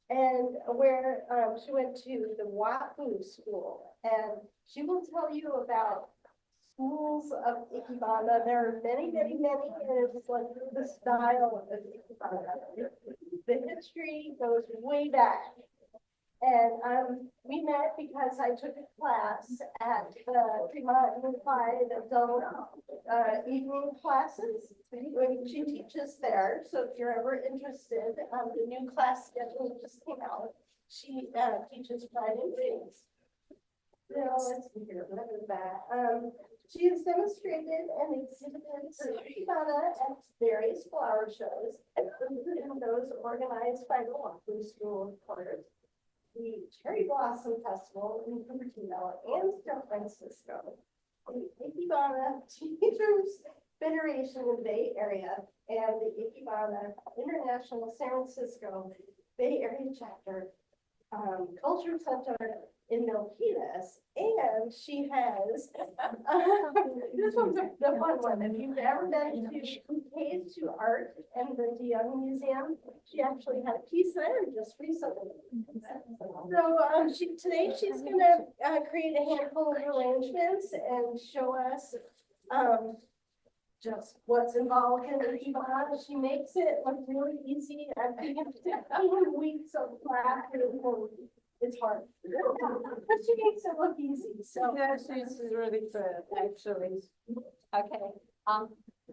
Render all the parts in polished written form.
and where she went to the Wafu school, and she will tell you about schools of Ikebana. There are many, many, many, and it's like the style of Ikebana. The history goes way back. And we met because I took a class at the Fremont Unified Adult evening classes. She teaches there. So if you're ever interested, the new class schedule just came out. She teaches Friday things. Now, let's see here, what is that? She has demonstrated and exhibited Ikebana at various flower shows, including those organized by the Walkley School, of course, the Cherry Blossom Festival in Cupertino and San Francisco, the Ikebana Teachers Federation in the Bay Area, and the Ikebana International San Francisco Bay Area Chapter Culture Center in Milpitas, and she has this one's the fun one. If you've ever been to Pays to Art and the DeYoung Museum, she actually had a piece there just recently. So today she's going to create a handful of arrangements and show us just what's involved in the Ikebana. She makes it look really easy. I think it's 15 weeks of practice. It's hard, but she makes it look easy. So yeah, she's really good, actually. Okay.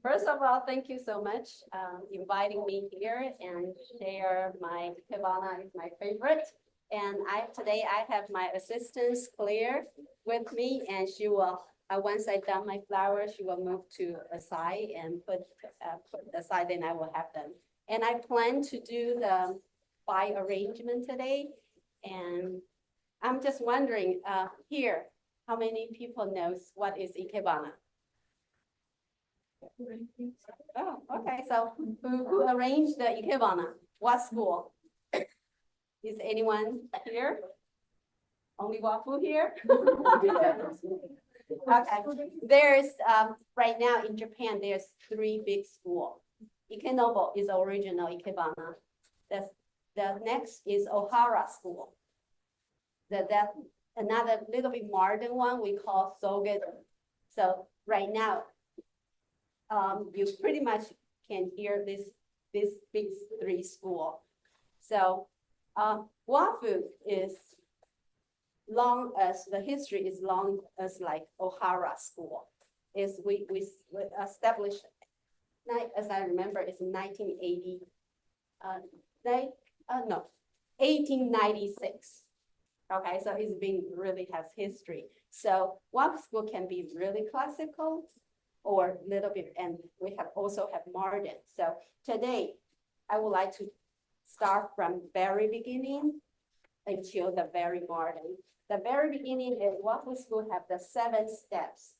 First of all, thank you so much inviting me here and share my Ikebana is my favorite. And today I have my assistant Claire with me, and she will once I done my flowers, she will move to a side and put aside. Then I will have them. And I plan to do the by arrangement today. And I'm just wondering here, how many people knows what is Ikebana? Oh, okay. So who arranged the Ikebana? What school? Is anyone here? Only Wafu here? Okay. There's right now in Japan, there's 3 big schools. Ikenobo is original Ikebana. The next is Ohara School. That another little bit modern one we call Sogedo. So right now, you pretty much can hear this big 3 school. So Wafu is long as the history is long as like Ohara School. Is we established, as I remember, it's 1980. 1896. Okay, so it's been really has history. So Wafu School can be really classical or little bit, and we also have modern. So today I would like to start from very beginning until the very modern. The very beginning is Wafu School have the 7 steps.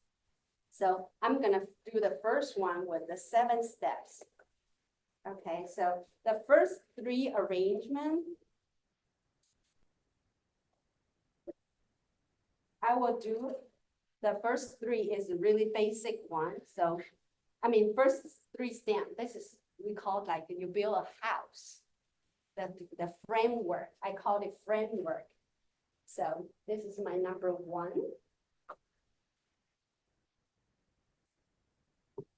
So I'm gonna do the first one with the 7 steps. Okay, so the first 3 arrangements, I will do. The first 3 is a really basic one. So, I mean, first 3 stem, this is, we call like you build a house. The framework, I call it framework. So this is my number 1.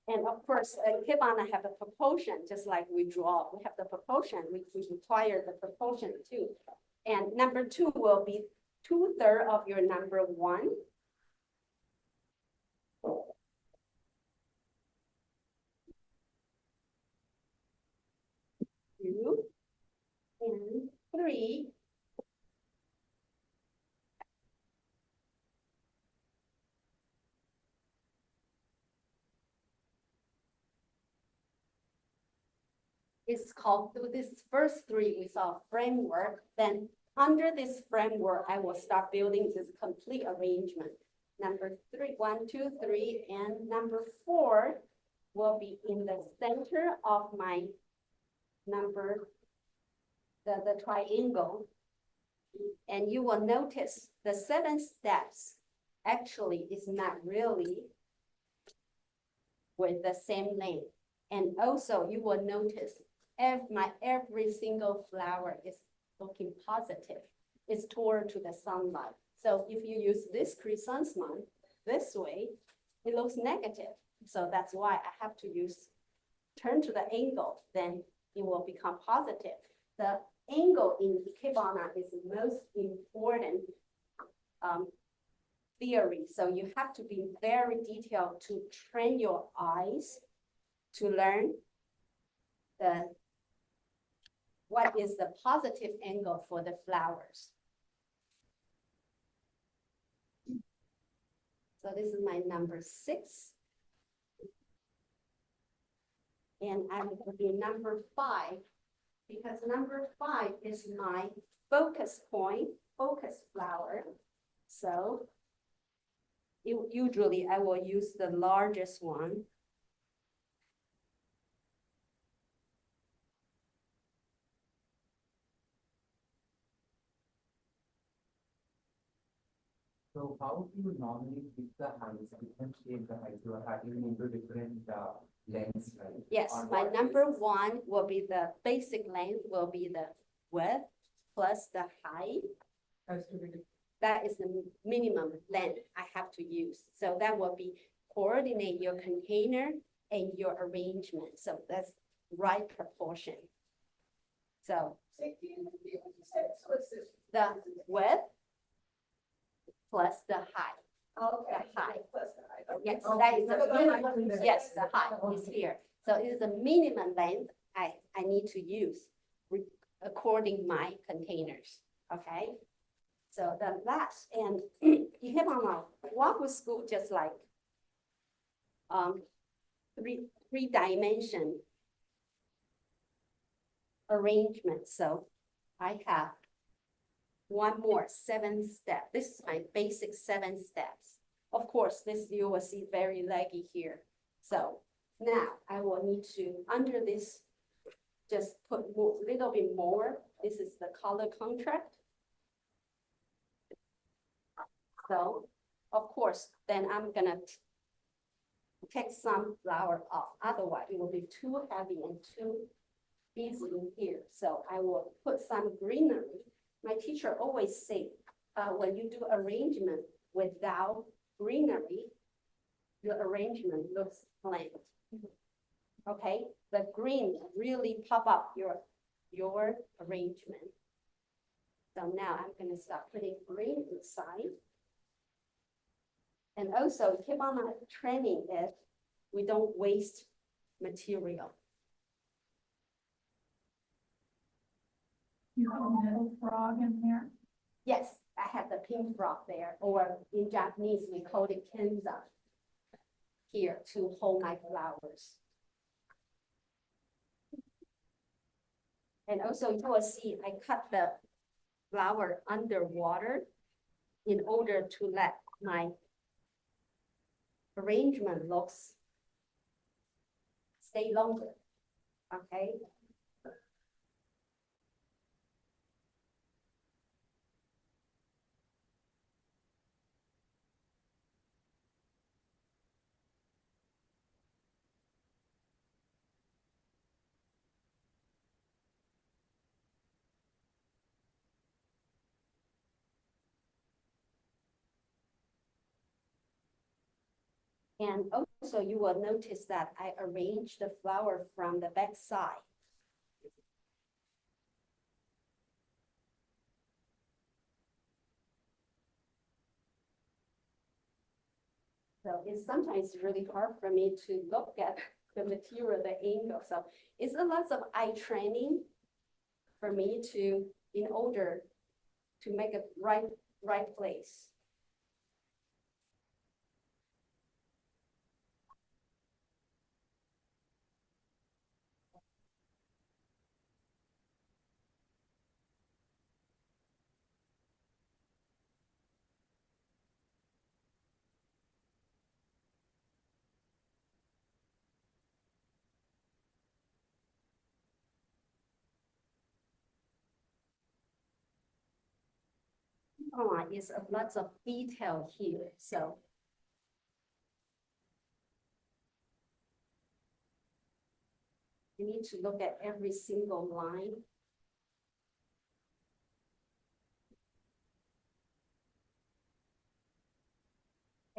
And of course, Ikebana have a proportion, just like we draw. We have the proportion, we require the proportion too. And number 2 will be 2/3 of your number 1. Two and 3. It's called, through this first 3, we saw framework. Then under this framework, I will start building this complete arrangement. Number 3, 1, 2, 3, and number 4 will be in the center of my number, the triangle. And you will notice the 7 steps actually is not really with the same length. And also you will notice every single flower is looking positive. It's toward to the sunlight. So if you use this chrysanthemum this way, it looks negative. So that's why I have to turn to the angle, then it will become positive. The angle in Ikebana is the most important theory. So you have to be very detailed to train your eyes to learn what is the positive angle for the flowers. So this is my number 6. And I will be number 5, because number 5 is my focus point, focus flower. So usually I will use the largest one. So how do you normally pick the heights, differentiate the heights? You are having into different lengths, right? Yes, On my what number basis? 1 will be the basic length, will be the width plus the height. That is the minimum length I have to use. So that will be coordinate your container and your arrangement. So that's right proportion. So the width plus the height. Okay. The height. Plus the height. Yes, Okay. that is the Okay. minimum. Yes, the height is here. So it is the minimum length I need to use according my containers. Okay. So the last, and Ikebana Waku school just like three-dimension arrangement. So I have one more 7 step. This is my basic 7 steps. Of course, this you will see very leggy here. So now I will need to, under this, just put a little bit more. This is the color contrast. So of course, then I'm gonna take some flower off. Otherwise, it will be too heavy and too busy in here. So I will put some greenery. My teacher always say, when you do arrangement without greenery, your arrangement looks bland. Okay, the green really pop up your arrangement. So now I'm gonna start putting green inside. And also, Ikebana training is we don't waste material. You have a little frog in there. Yes, I have the pink frog there, or in Japanese, we call it kenza here to hold my flowers. And also you will see I cut the flower underwater in order to let my arrangement looks stay longer. Okay. And also you will notice that I arrange the flower from the back side. So it's sometimes really hard for me to look at the material, the angle. So it's a lot of eye training for me in order to make it right place. Is a lot of detail here. So you need to look at every single line.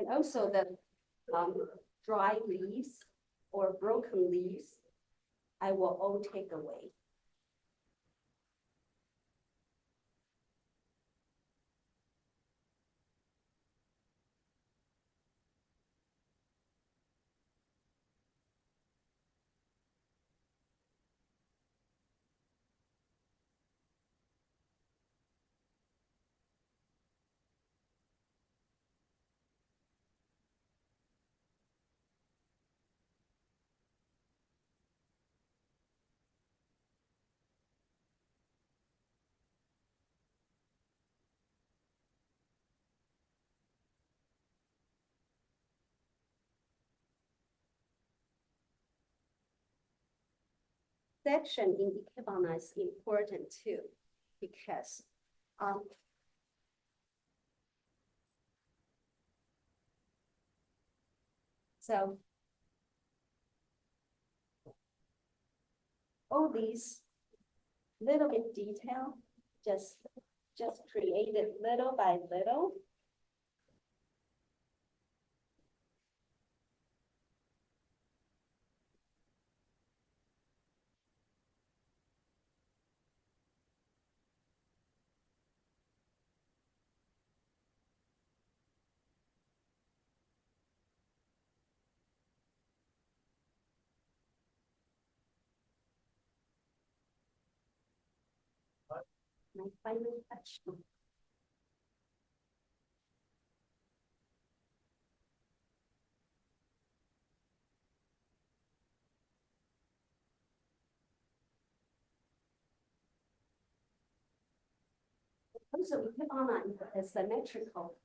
And also the dry leaves or broken leaves, I will all take away. Section in Ikebana is important too, because so all these little bit detail, just created little by little. My final touch. Also, Ikebana is a symmetrical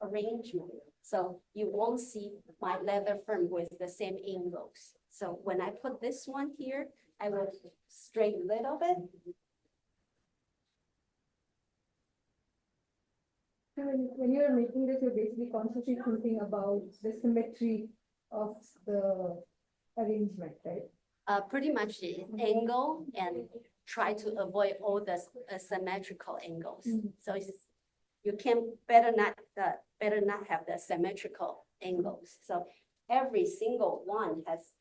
arrangement. So you won't see my leather firm with the same angles. So when I put this one here, I will straighten a little bit. So when you're making this, you're basically consciously thinking about the symmetry of the arrangement, right? Pretty much the angle and try to avoid all the symmetrical angles. So it's, you can better not have the symmetrical angles. So every single one has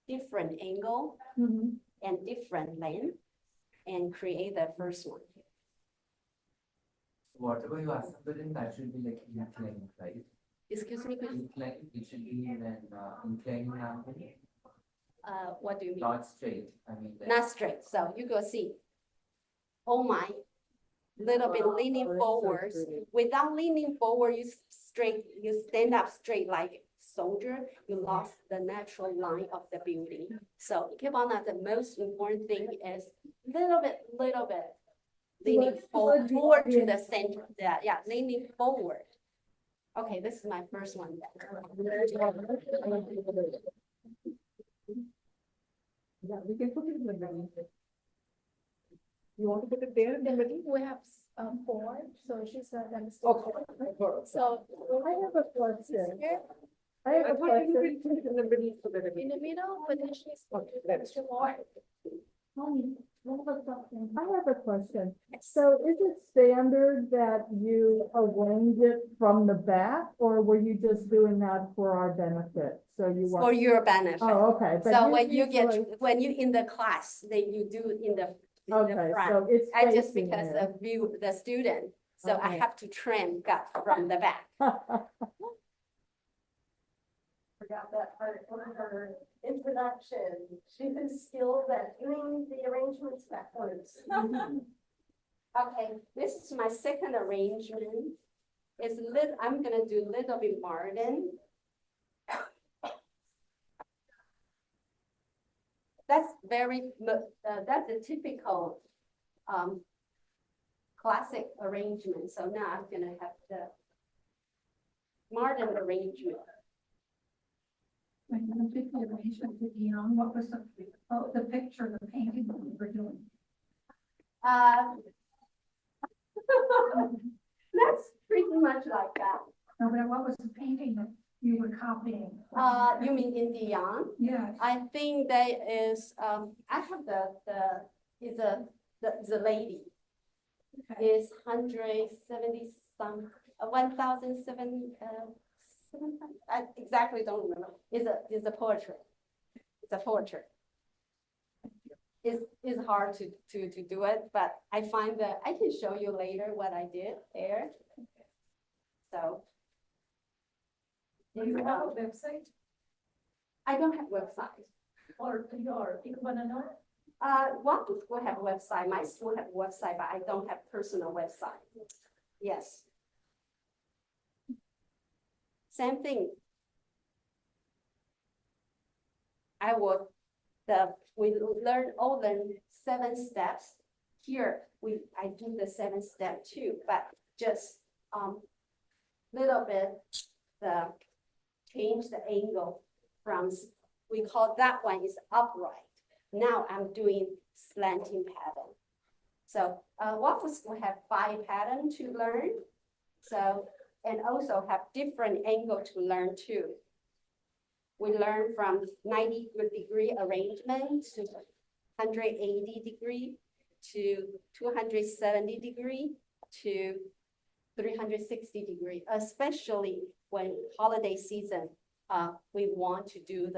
different angle and different length, and create the first one. Whatever you assemble in, that should be like inclined, right? Excuse me, please. Inclined, it should be an inclining angle, What do you mean? not straight. I mean, like, Not straight. So you go see. Oh my, little bit leaning forward. Without leaning forward, you stand up straight like soldier. You lost the natural line of the building. So Ikebana, the most important thing is little bit leaning forward toward to the center. Yeah, leaning forward. Okay, this is my first one. Yeah, we can put it in the middle. You want to put it there in the middle? We have four, so she said them. Okay. So I have a question. here I have a question. In the middle so that in the middle, but then she's that's- more. I have a question. So is it standard that you arrange it from the back, or were you just doing that for our benefit? So you For want, your benefit. oh, okay. but So when you usually- when you in the class, then you do in the Okay, front. so it's I just facing because there. of view the student, so I Okay. have to trim cut from the back. Forgot that part of her introduction. She was skilled at doing the arrangements backwards. Okay, this is my second arrangement. I'm gonna do little bit modern. That's that's a typical classic arrangement. So now I'm gonna have the modern arrangement. When you did the arrangement with Dion, what was the picture, the painting that we were doing? That's pretty much like that. No, but what was the painting that you were copying? You mean in Dion? Yes. I think that is, I have the lady Okay. is 170 some, 1,007, I exactly don't remember. It's a portrait. It's a portrait. It's hard to do it, but I find that I can show you later what I did there. So. Do you have a website I don't have website. or your Ikebana? Walking school have a website. My school have a website, but I don't have personal website. Yes. Same thing. We learn 7 steps. Here, I do the 7th step too, but just little bit change the angle from, we call that one is upright. Now I'm doing slanting pattern. So waffle school have 5 patterns to learn. So, and also have different angle to learn too. We learn from 90-degree arrangement to 180 degree to 270 degree to 360 degree, especially when holiday season, we want to do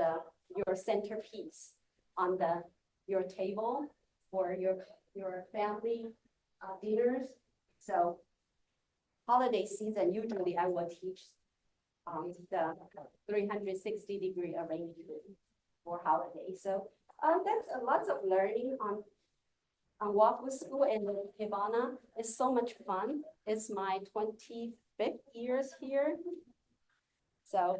your centerpiece on your table or your family dinners. So holiday season, usually I will teach the 360-degree arrangement for holiday. So that's lots of learning on waffle school, and Ikebana is so much fun. It's my 25th years here. So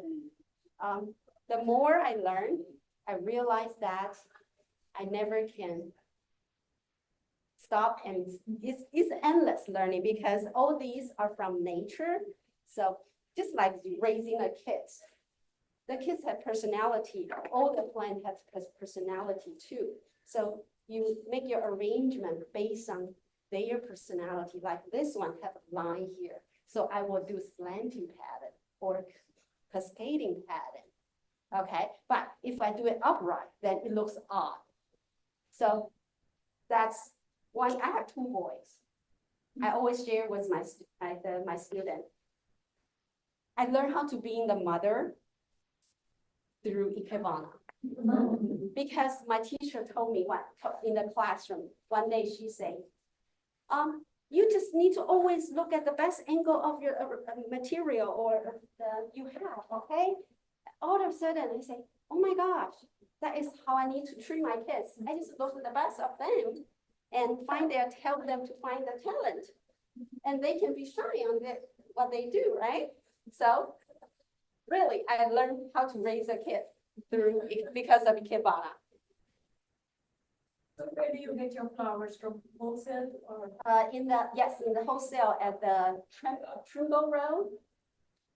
the more I learn, I realize that I never can stop, and it's endless learning because all these are from nature. So just like raising a kid, the kids have personality. All the plant has personality too. So you make your arrangement based on their personality. Like this one have a line here, so I will do slanting pattern or cascading pattern. Okay, but if I do it upright, then it looks odd. So that's one. I have 2 boys. I always share with my student. I learned how to be the mother through Ikebana. Because my teacher told me in the classroom, one day she said, you just need to always look at the best angle of your material or you have, okay? All of a sudden I say, oh my gosh, that is how I need to treat my kids. I just look at the best of them and help them to find the talent. And they can be shy on what they do, right? So really, I learned how to raise a kid because of Ikebana. So where do you get your flowers from? Wholesale or? In the wholesale at the Trimble Road.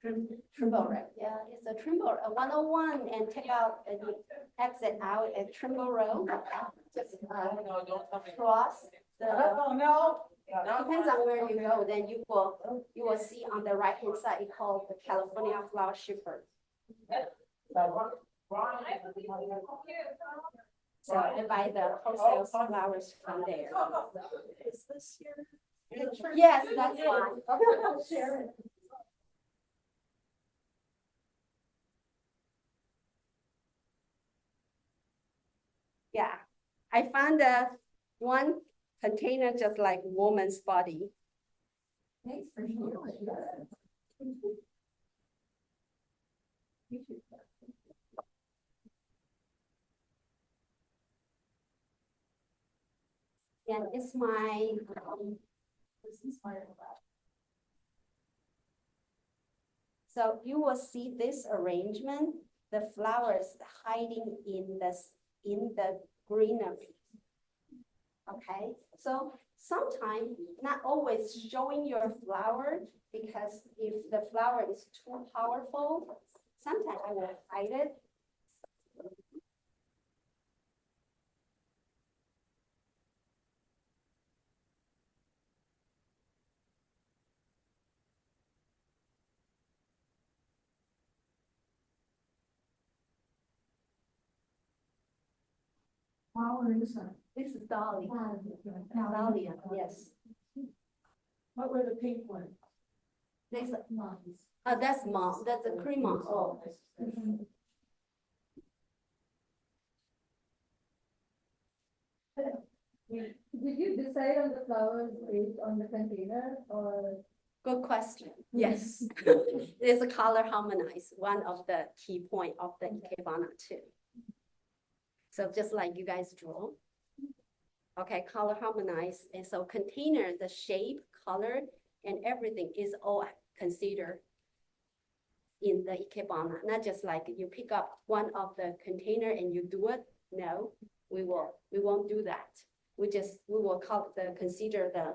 Trimble Road, yeah, it's a Trimble 101 and take out and exit out at Trimble Road. Just cross the. Oh, no. Depends on where you go, then you will see on the right hand side, it's called the California Flower Shipper. So I buy the wholesale flowers from there. Is this your? Yes, that's fine. Yeah, I found one container just like woman's body. Thanks for sharing. And it's my, so you will see this arrangement, the flowers hiding in the greenery. Okay, so sometimes not always showing your flower, because if the flower is too powerful, sometimes I will hide it. Flower is a. This is Dahlia. Dahlia, yes. What were the pink ones? There's, that's moss, that's a cream moss. Oh. Did you decide on the flowers based on the container or? Good question. Yes. There's a color harmonize, one of the key point of the Ikebana too. So just like you guys draw. Okay, color harmonize. And so container, the shape, color, and everything is all considered in the Ikebana. Not just like you pick up one of the container and you do it. No, we won't do that. We will consider the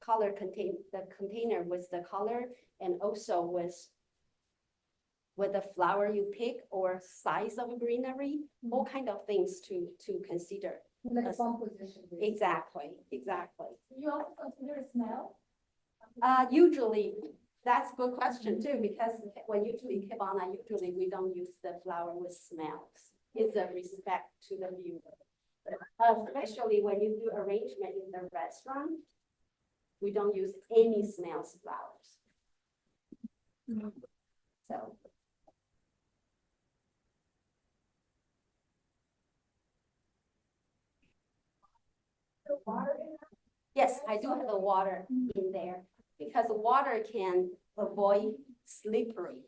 color the container with the color and also with the flower you pick or size of greenery, all kind of things to consider. Like Yes. composition. Exactly. You also consider smell? Usually, that's a good question too, because when you do Ikebana, usually we don't use the flower with smells. It's a respect to the viewer. Especially when you do arrangement in the restaurant, we don't use any smells flowers. So. Yes, I do have the water in there because the water can avoid slippery.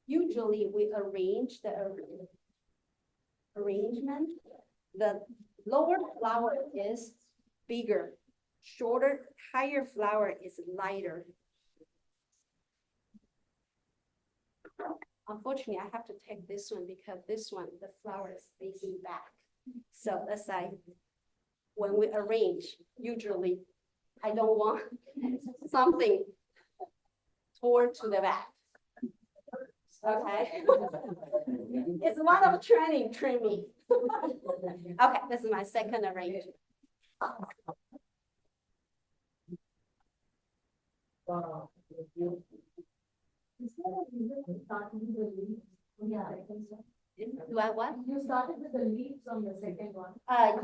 Usually we arrange the arrangement. The lower flower is bigger, shorter, higher flower is lighter. Unfortunately, I have to take this one because this one, the flower is facing back. So that's like, when we arrange, usually I don't want something toward to the back. Okay. It's one of training trimming. Okay, this is my second arrangement. Do I what? You started with the leaves on the second one.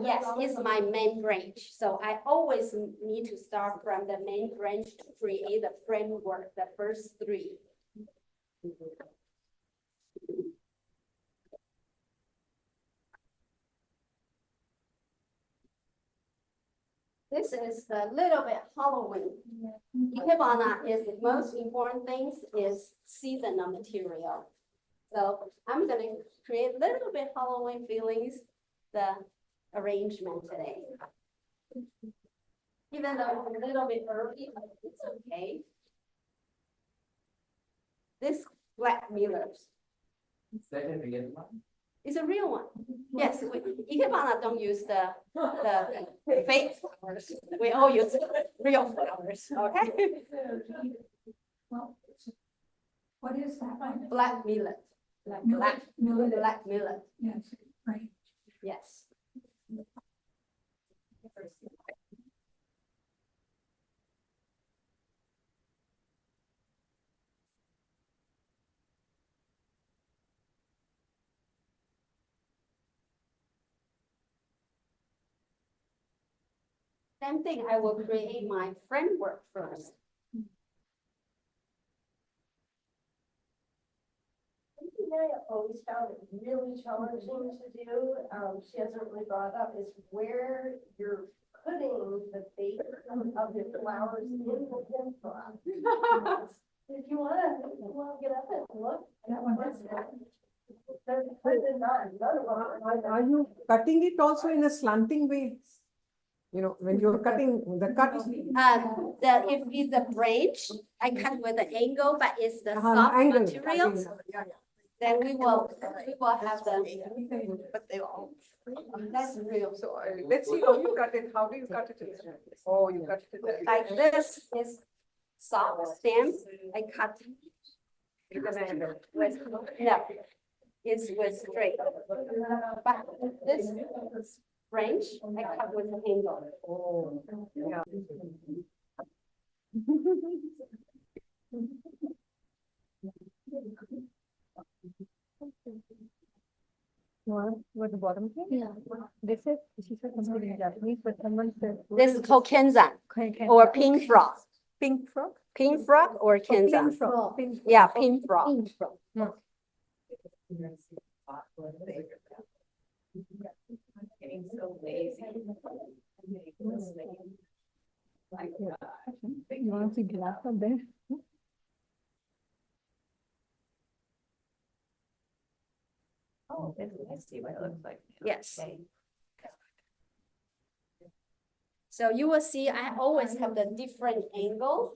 Yes, it's my main branch. So I always need to start from the main branch to create the framework, the first three. This is a little bit Halloween. Ikebana is the most important things is seasonal material. So I'm gonna create a little bit Halloween feelings, the arrangement today. Even though it's a little bit early, but it's okay. This black millers Is that a real one? is a real one. Yes, Ikebana don't use the fake flowers. We all use real flowers, okay? Well, what is that? Black millet, Millet. Millet. black millet, Yes, right. yes. Same thing, I will create my framework first. Something that I always found it really challenging to do, she hasn't really brought up, is where you're putting the base of the flowers in the tempera. If you wanna get up and look. That one what's is- that? There's none of them Are you cutting it also in a slanting way? You know, when you're cutting the cut. If it's a branch, I cut with an angle, but it's the soft Angle. materials, Yeah, then we will have the, But they all. that's real. So let's see how you cut it. How do you cut it? Oh, you cut it. Like this is soft stem, I cut With an angle. with, no, it's with straight. But this branch, I cut with an angle. Oh, yeah. What the bottom thing? Yeah. She said something in Japanese, but someone said. This is called kenzan or pin frog. Pink frog? Pin frog or kenzan? Pink frog. Pink frog. Yeah, pin frog. Getting so lazy. You want to see glass up there? Oh, I see what it looks like. Yes. Okay. So you will see I always have the different angle.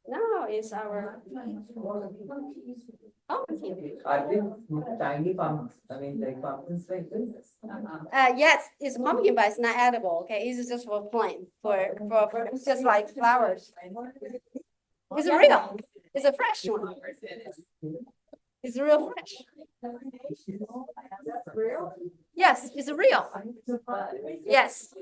No, it's our pumpkin. Are they tiny pumpkins? I mean, like pumpkins like this? Yes, it's pumpkin, but it's not edible. Okay, it's just for plain for it's just like flowers. It's real. It's a fresh one. It's real fresh. Yes, it's real. Yes.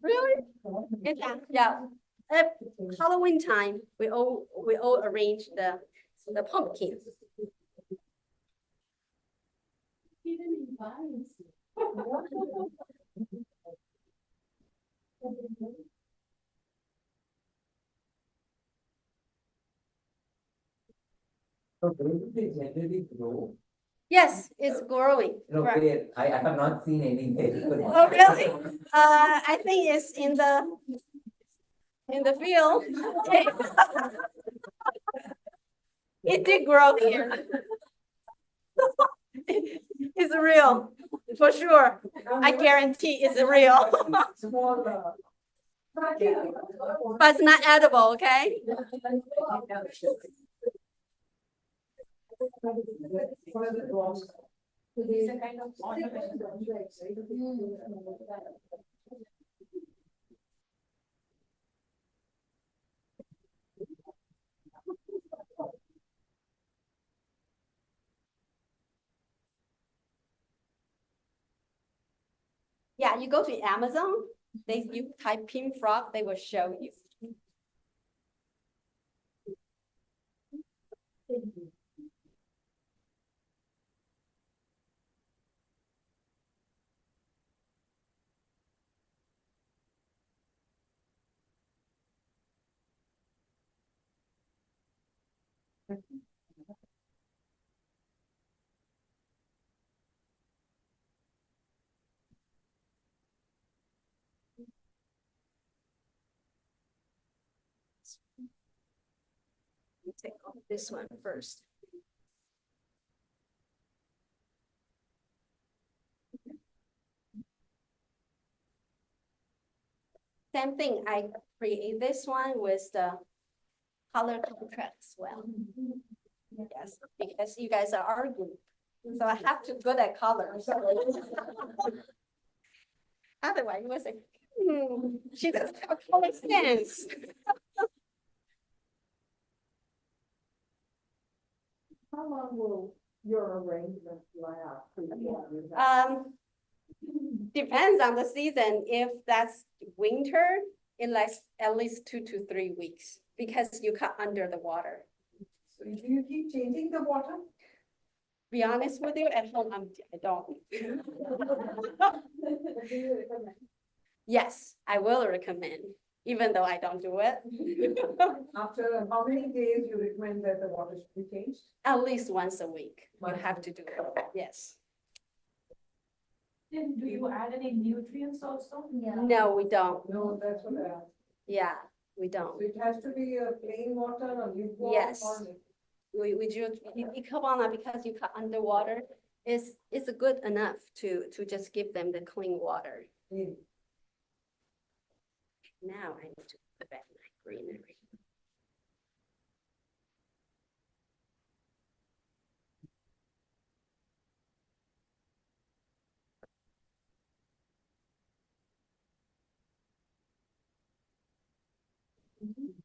Really? Yeah. At Halloween time, we all arrange the pumpkins. So where do they generally grow? Yes, it's growing. No, Right. where? I have not seen any there. Oh, really? I think it's in the field. It did grow here. It's real, for sure. I guarantee it's real. But it's not edible, okay? Yeah, you go to Amazon, you type pin frog, they will show you. Take off this one first. Same thing, I create this one with the color contrast as well. Yes, because you guys are our group, so I have to good at colors. Otherwise, you was like, she doesn't have color sense. How long will your arrangement last? Depends on the season. If that's winter, it lasts at least 2 to 3 weeks because you cut under the water. So do you keep changing the water? Be honest with you, at home, I don't. Yes, I will recommend, even though I don't do it. After how many days you recommend that the water should be changed? At least once a week, you have to do it, yes. Then do you add any nutrients also? Yeah. No, we don't. No, that's what I asked. Yeah, we don't. So it has to be a plain water or lukewarm? Yes. Or- We do Ikebana because you cut underwater is good enough to just give them the clean water. Mm. Now I need to put back my greenery.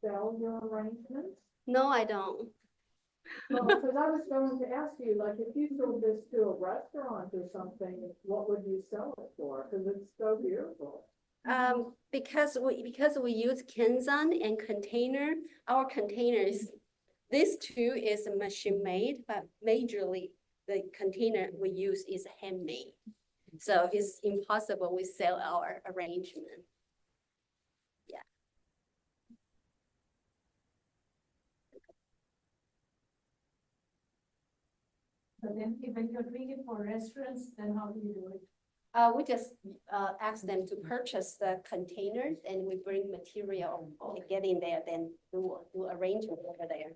sell your arrangements? No, I don't. Well, because I was going to ask you, like, if you sold this to a restaurant or something, what would you sell it for? Because it's so beautiful. Because we use Kansan and container, our containers, this too is machine made, but majorly the container we use is handmade. So it's impossible we sell our arrangement. But then if you're doing it for restaurants, then how do you do it? We just ask them to purchase the containers and we bring material and get in there, then do arrangement over there.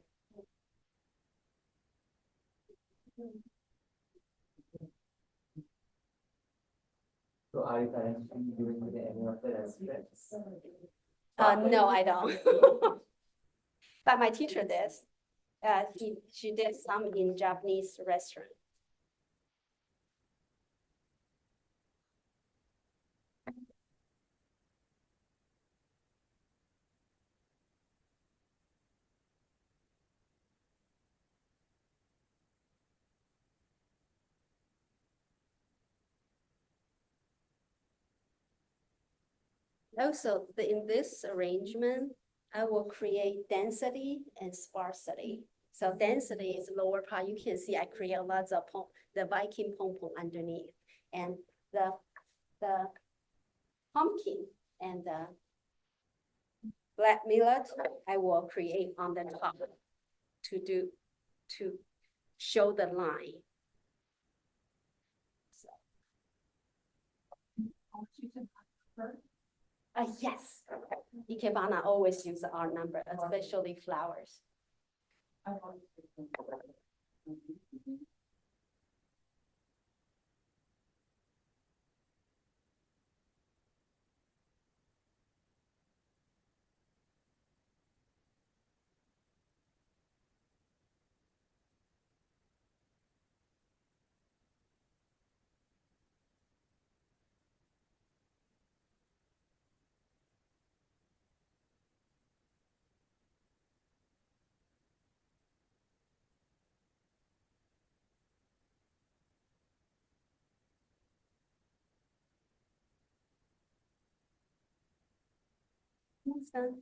So are you currently doing with any of the restaurants? No, I don't. But my teacher does. She did some in Japanese restaurant. Also, in this arrangement, I will create density and sparsity. So density is lower part. You can see I create lots of the Viking pom-pom underneath. And the pumpkin and the black millet, I will create on the top to show the line. So, yes, Ikebana always use our number, especially flowers. So,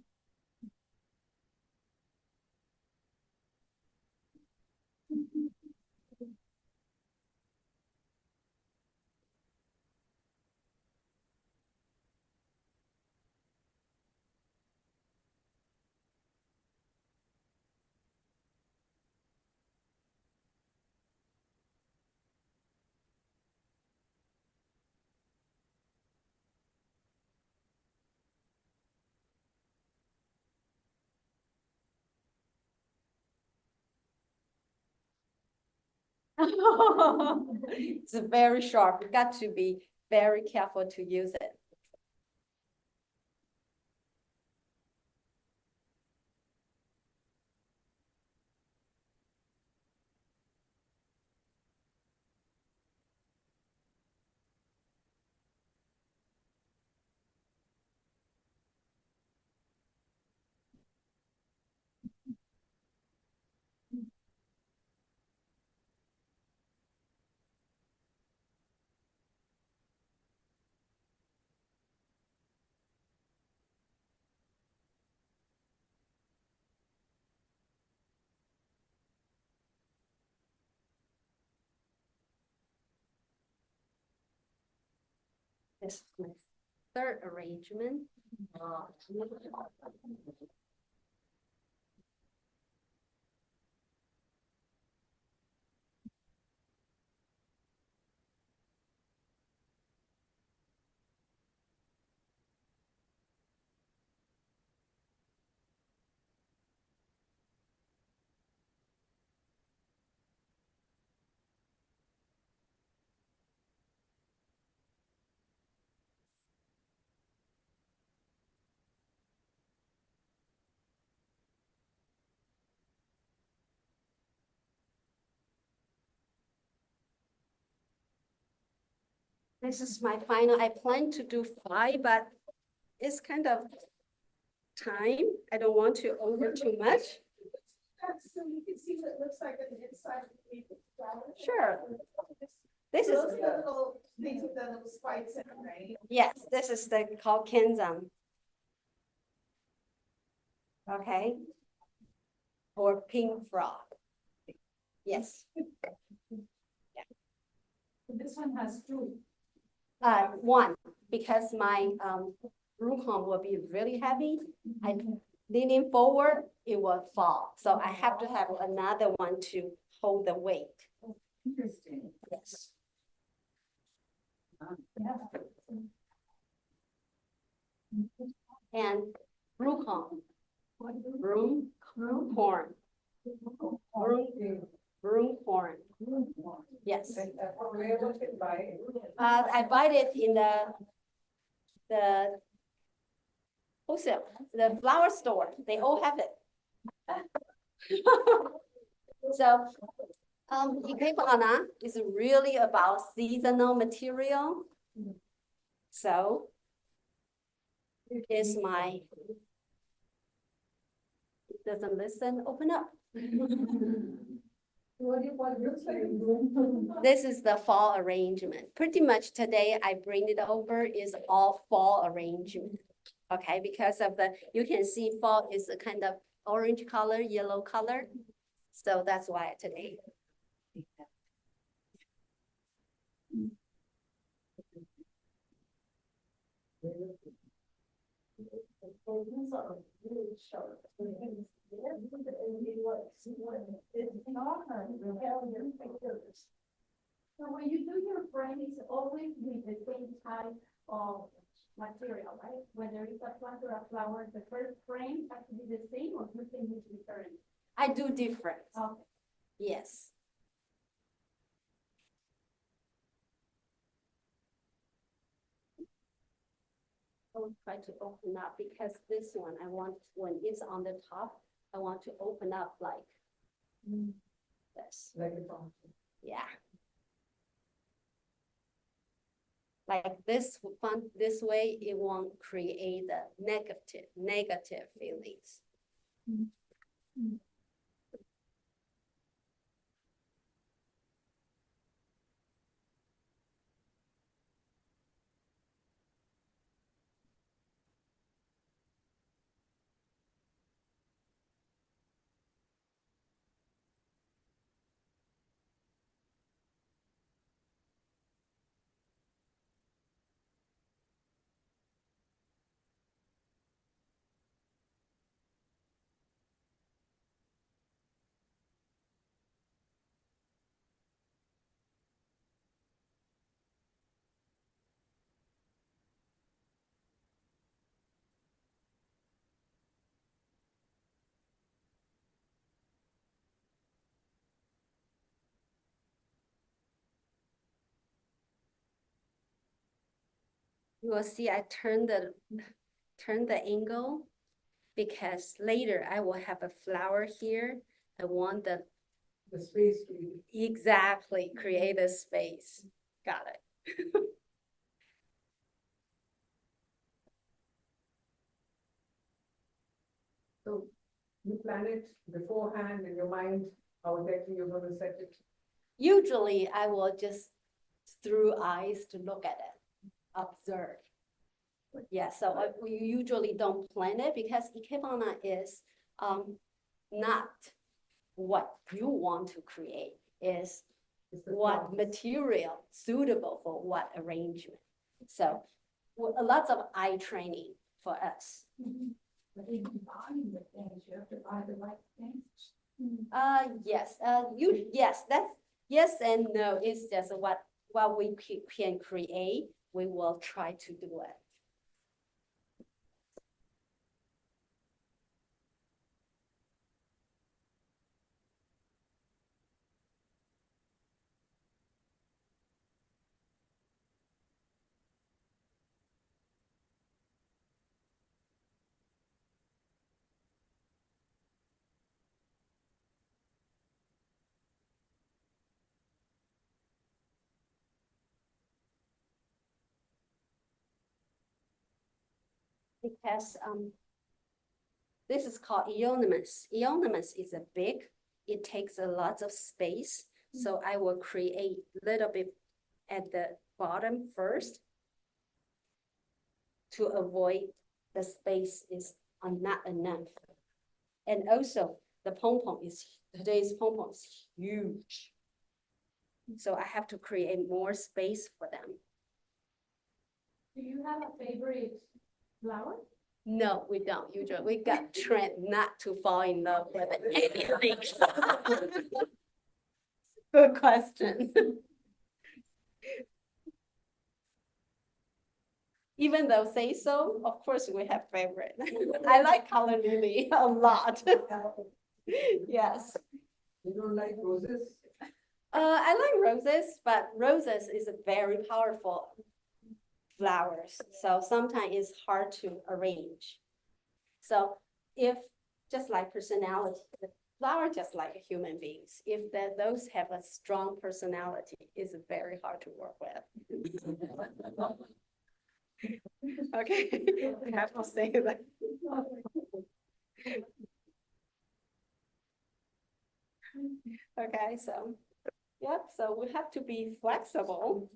it's very sharp. You got to be very careful to use it. This is my third arrangement. This is my final. I plan to do 5, but it's kind of time. I don't want to over too much. So you can see what it looks like on the inside of the flower. Sure. This is, Those are the little, these are the little spikes in it, right? yes, this is the called Kenzan. Okay. Or pink frog. Yes. This one has two. One, because my root home will be really heavy. I leaning forward, it will fall. So I have to have another one to hold the weight. Interesting. Yes. And root home. Broom corn. Broom corn. Yes. Where was it by? I buy it in the wholesale, the flower store. They all have it. So, Ikebana is really about seasonal material. So, is my, it doesn't listen, open up. This is the fall arrangement. Pretty much today I bring it over is all fall arrangement. Okay, because of the, you can see fall is a kind of orange color, yellow color. So that's why today. So when you do your frame, it's always with the same type of material, right? Whether it's a plant or a flower, the first frame has to be the same or you can use different. I do different. Okay. Yes. I'll try to open up because this one I want, when it's on the top, I want to open up like this. Like a fountain. Yeah. Like this fun, this way it won't create the negative feelings. You will see I turn the angle because later I will have a flower here. I want the The space to be. exactly create a space. Got it. So you plan it beforehand in your mind, how exactly you're gonna set it. Usually I will just through eyes to look at it, observe. Yeah, so we usually don't plan it because Ikebana is not what you want to create, is It's the what flowers. material suitable for what arrangement. So a lots of eye training for us. But if you buy the things, you have to buy the right things. Yes, yes, that's yes and no. It's just what we can create, we will try to do it. Because This is called eonymous. Eonymous is a big, it takes a lot of space. So I will create a little bit at the bottom first to avoid the space is not enough. And also the pom-pom today's pom-pom is huge. So I have to create more space for them. Do you have a favorite flower? No, we don't usually. We got trained not to fall in love with anything. Good question. Even though say so, of course we have favorite. I like color lily a lot. Yes. You don't like roses? I like roses, but roses is a very powerful flowers. So sometimes it's hard to arrange. So if just like personality, the flower just like human beings, if those have a strong personality, it's very hard to work with. Okay, I have to say that. Okay, so, yep, so we have to be flexible.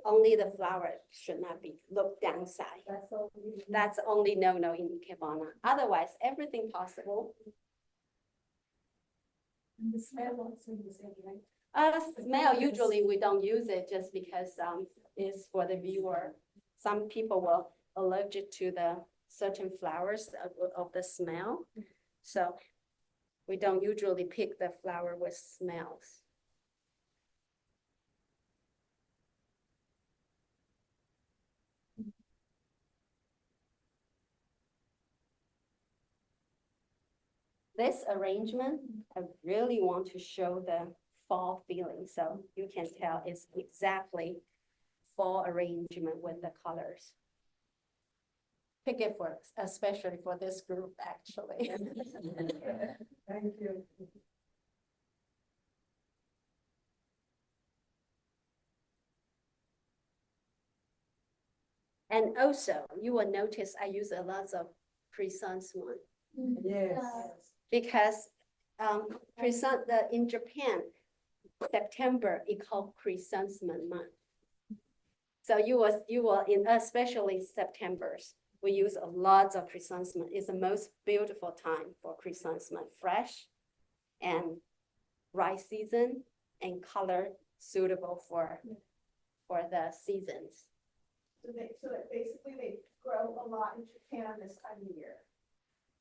Only the flower should not be looked downside. That's only no-no in Ikebana. Otherwise, everything possible. And the smell also the same, right? Smell, usually we don't use it just because it's for the viewer. Some people will allergic to the certain flowers of the smell. So we don't usually pick the flower with smells. This arrangement, I really want to show the fall feeling. So you can tell it's exactly fall arrangement with the colors. Pick it for, especially for this group, actually. Thank you. And also, you will notice I use a lot of chrysanthemum Yes. because in Japan, September is called chrysanthemum month. So you will in especially September's, we use a lot of chrysanthemum. It's the most beautiful time for chrysanthemum, fresh and right season and color suitable for the seasons. So basically they grow a lot in Japan this time of year.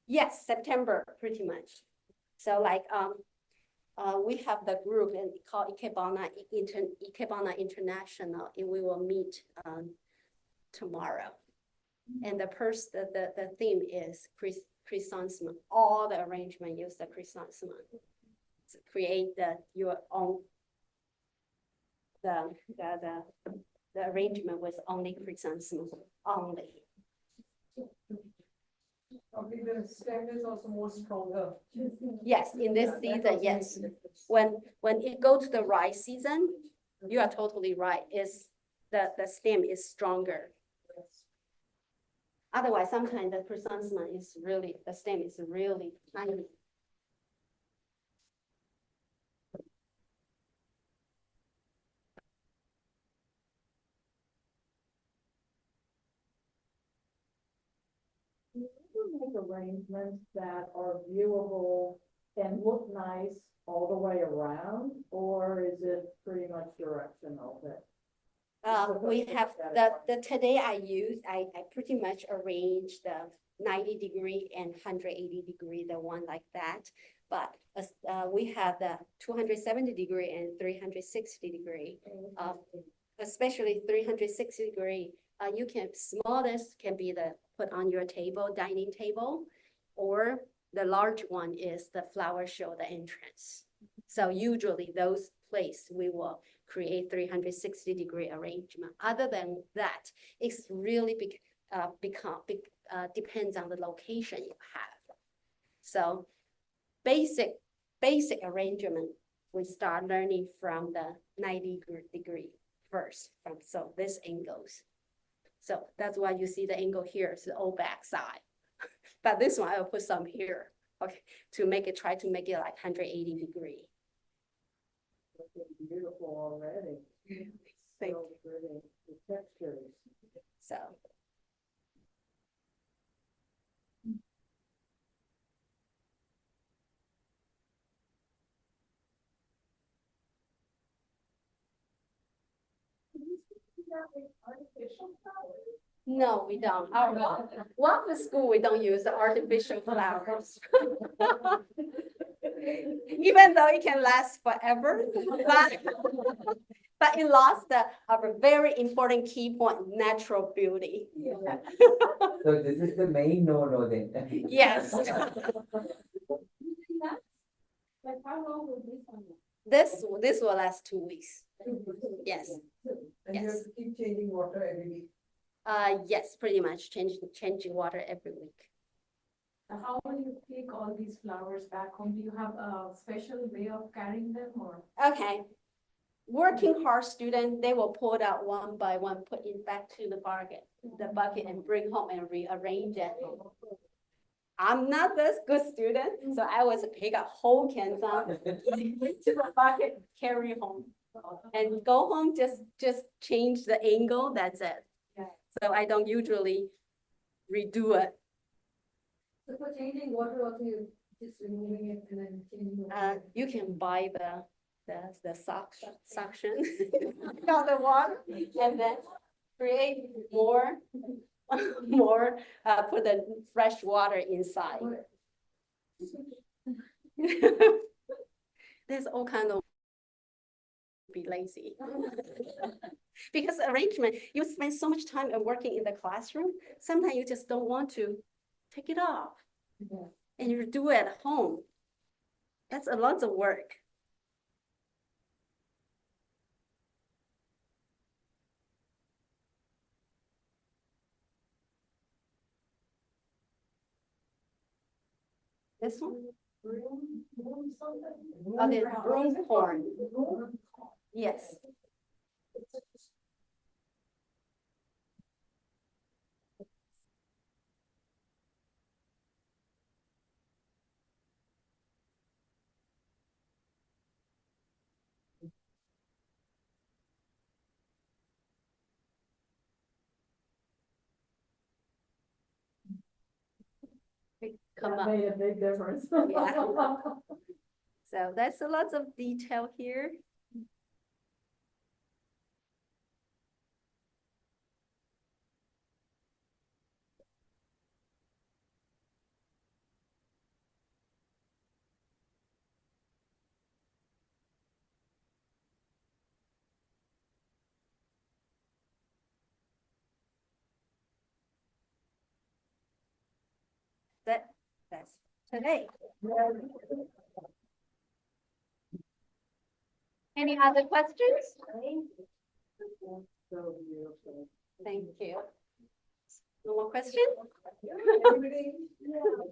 Yes, September, pretty much. So like, we have the group and called Ikebana International, and we will meet tomorrow. And the theme is chrysanthemum. All the arrangement use the chrysanthemum to create your own the arrangement with only chrysanthemum only. Probably the stem is also more stronger. Yes, in this season, yes. When it go to the right season, you are totally right. Is the stem is stronger. Otherwise, sometimes the chrysanthemum is really, the stem is really tiny. Make arrangements that are viewable and look nice all the way around, or is it pretty much directional that? We have today I pretty much arrange the 90-degree and 180-degree, the one like that. But we have the 270-degree and 360-degree. Especially 360-degree, you can, smallest can be the put on your table, dining table, or the large one is the flower show, the entrance. So usually those place we will create 360-degree arrangement. Other than that, it's really depends on the location you have. So basic arrangement, we start learning from the 90 degree first, so this angles. So that's why you see the angle here is all back side. But this one, I'll put some here, okay, try to make it like 180 degree. Beautiful already. Thank So pretty, the textures. So. No, we don't. Our waffle school, we don't use the artificial flowers. Even though it can last forever, but it lost our very important key point, natural beauty. So this is the main no then. Yes. Like how long will this one? This will last 2 weeks. Yes. And you have to keep changing water every week. Yes, pretty much changing water every week. How will you take all these flowers back home? Do you have a special way of carrying them or? Okay. Working hard student, they will pull it out one by one, put it back to the bucket and bring home and rearrange it. I'm not this good student, so I was pick a whole cans up into the bucket, carry home. And go home, just change the angle, that's it. So I don't usually redo it. So for changing water also, you just removing it and then changing water? You can buy the suction on the water and then create more, put the fresh water inside. There's all kind of be lazy. Because arrangement, you spend so much time working in the classroom, sometimes you just don't want to take it off. And you do it at home. That's a lot of work. This one? Oh, the broom corn. Yes. Come up. Made a big difference. Yeah. So that's a lot of detail here. That's today. Any other questions? So beautiful. Thank you. No more questions? Yeah,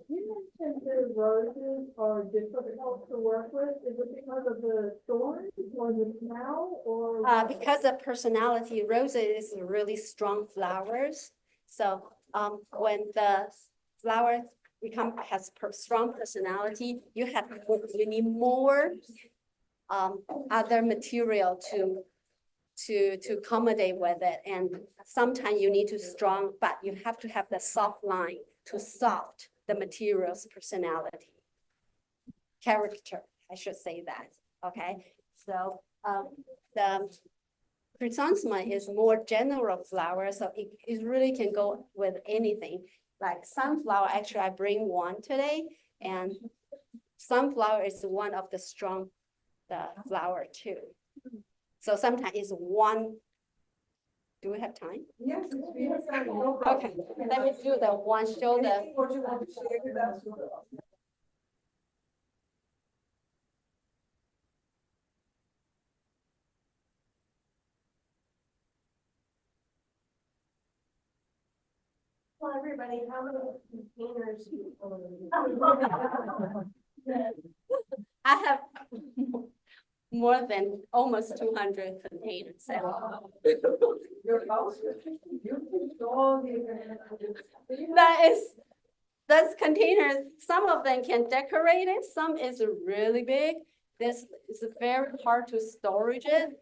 you mentioned the roses are difficult to work with. Is it because of the thorns or the smell or? Because of personality, roses is really strong flowers. So when the flower has strong personality, you need more other material to accommodate with it. And sometimes you need to strong, but you have to have the soft line to soft the material's personality. Character, I should say that, okay? So the chrysanthemum is more general flower, so it really can go with anything. Like sunflower, actually I bring one today, and sunflower is one of the strong flower too. So sometimes it's one. Do we have time? Yes, we have time, no problem. Okay, let me do the one, show the. Anything what you want to share with us? Well, everybody, how many containers? I have more than almost 200 containers. Your house, you can show all the. That is, those containers, some of them can decorate it, some is really big. This is very hard to storage it.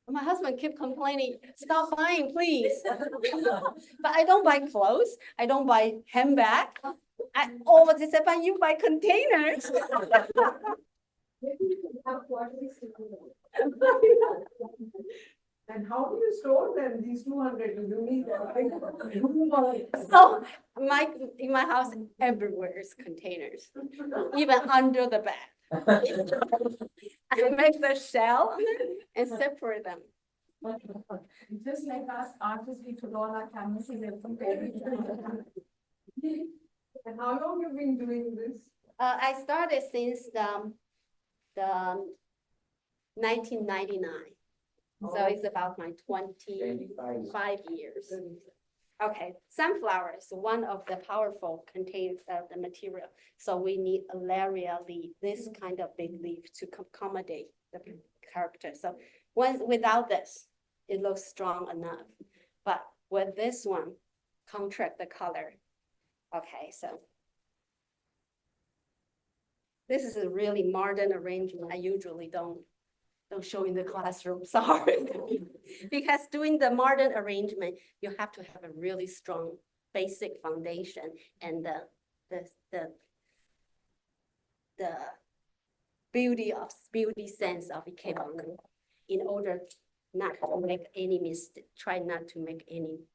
My husband keep complaining, stop buying, please. But I don't buy clothes, I don't buy handbag. I always say, but you buy containers. Maybe you can have quarters to do that. And how do you store them, these 200, you need them? So in my house, everywhere is containers, even under the bed. I make the shell and separate them. Just like us artists, we put all our canvases and compare. And how long have you been doing this? I started since the 1999. So it's about my 25 years. Okay, sunflower is one of the powerful contains the material. So we need a laria leaf, this kind of big leaf to accommodate the character. So without this, it looks strong enough. But with this one, contract the color. Okay, so this is a really modern arrangement. I usually don't show in the classroom, sorry. Because doing the modern arrangement, you have to have a really strong basic foundation and the beauty sense of Ikebana in order not to make any mistake, try not to make any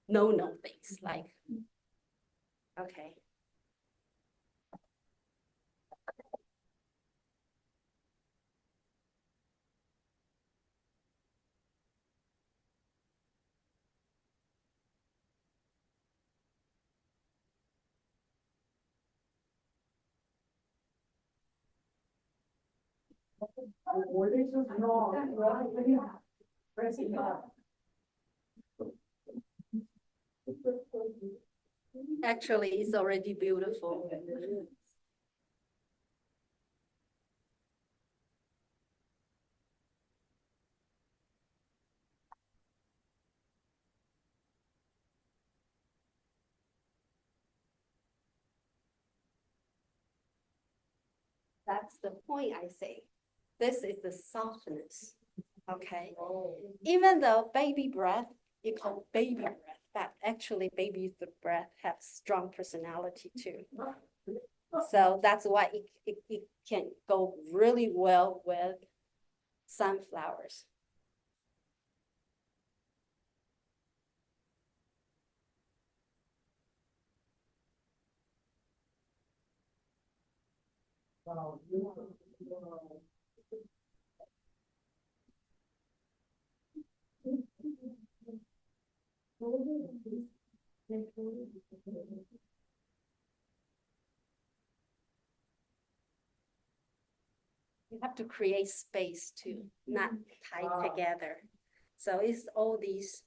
no things like, okay. Old age was no. Pressing up. Actually, it's already beautiful. That's the point I say. This is the softness, okay? Even though baby breath, you call baby breath, but actually baby breath have strong personality too. So that's why it can go really well with sunflowers. You have to create space too, not tied together. So it's all these.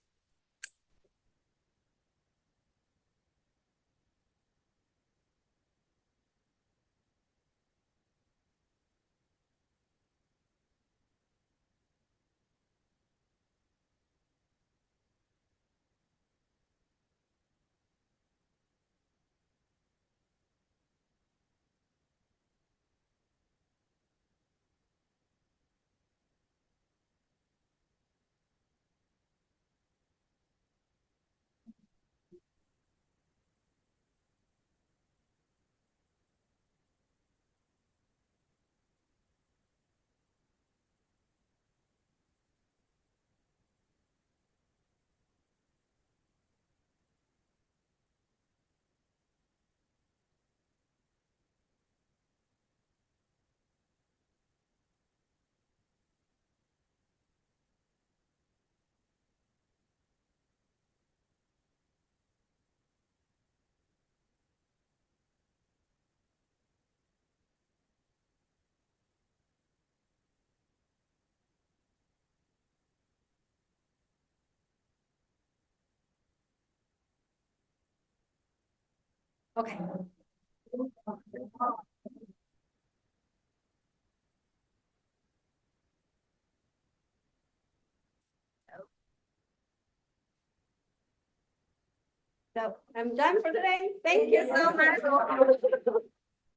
Okay. So I'm done for today. Thank you so much.